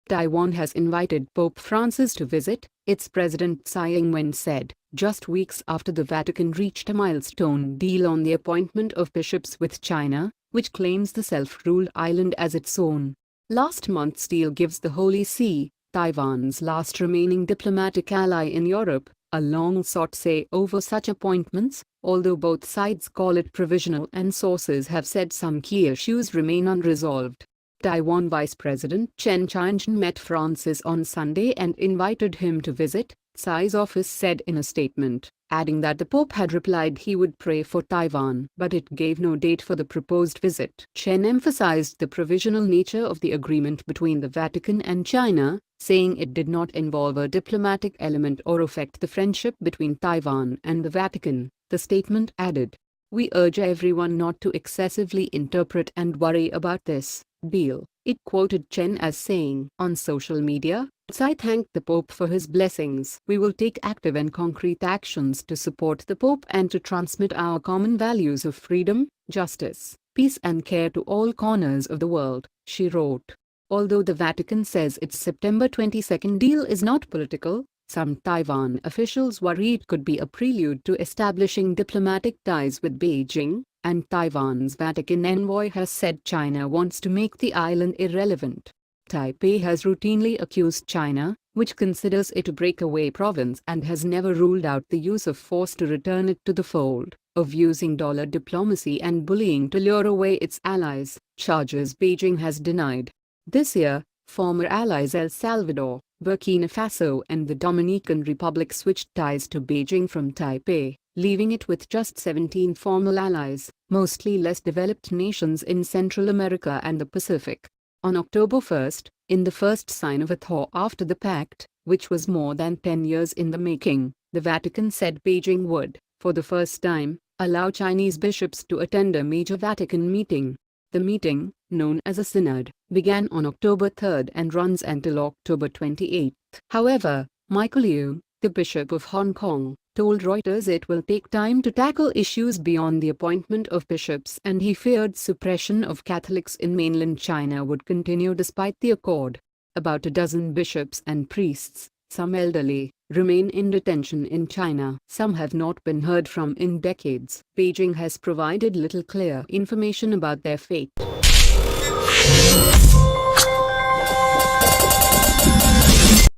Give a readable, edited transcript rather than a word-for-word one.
Taiwan has invited Pope Francis to visit, its President Tsai Ing-wen said, just weeks after the Vatican reached a milestone deal on the appointment of bishops with China, which claims the self-ruled island as its own. Last month's deal gives the Holy See, Taiwan's last remaining diplomatic ally in Europe, a long-sought say over such appointments, although both sides call it provisional and sources have said some key issues remain unresolved. Taiwan Vice President Chen Chang-jen met Francis on Sunday and invited him to visit, Tsai's office said in a statement, adding that the Pope had replied he would pray for Taiwan, but it gave no date for the proposed visit. Chen emphasized the provisional nature of the agreement between the Vatican and China, saying it did not involve a diplomatic element or affect the friendship between Taiwan and the Vatican, the statement added. We urge everyone not to excessively interpret and worry about this deal, it quoted Chen as saying. On social media, Tsai thanked the Pope for his blessings. We will take active and concrete actions to support the Pope and to transmit our common values of freedom, justice, peace and care to all corners of the world, she wrote. Although the Vatican says its September 22 deal is not political, some Taiwan officials worry it could be a prelude to establishing diplomatic ties with Beijing, and Taiwan's Vatican envoy has said China wants to make the island irrelevant. Taipei has routinely accused China, which considers it a breakaway province and has never ruled out the use of force to return it to the fold, of using dollar diplomacy and bullying to lure away its allies, charges Beijing has denied. This year, former allies El Salvador, Burkina Faso and the Dominican Republic switched ties to Beijing from Taipei, leaving it with just 17 formal allies, mostly less developed nations in Central America and the Pacific. On October 1, in the first sign of a thaw after the pact, which was more than 10 years in the making, the Vatican said Beijing would, for the first time, allow Chinese bishops to attend a major Vatican meeting. The meeting, known as a synod, began on October 3 and runs until October 28. However, Michael Liu, the Bishop of Hong Kong, told Reuters it will take time to tackle issues beyond the appointment of bishops, and he feared suppression of Catholics in mainland China would continue despite the accord. About a dozen bishops and priests, some elderly, remain in detention in China. Some have not been heard from in decades. Beijing has provided little clear information about their fate.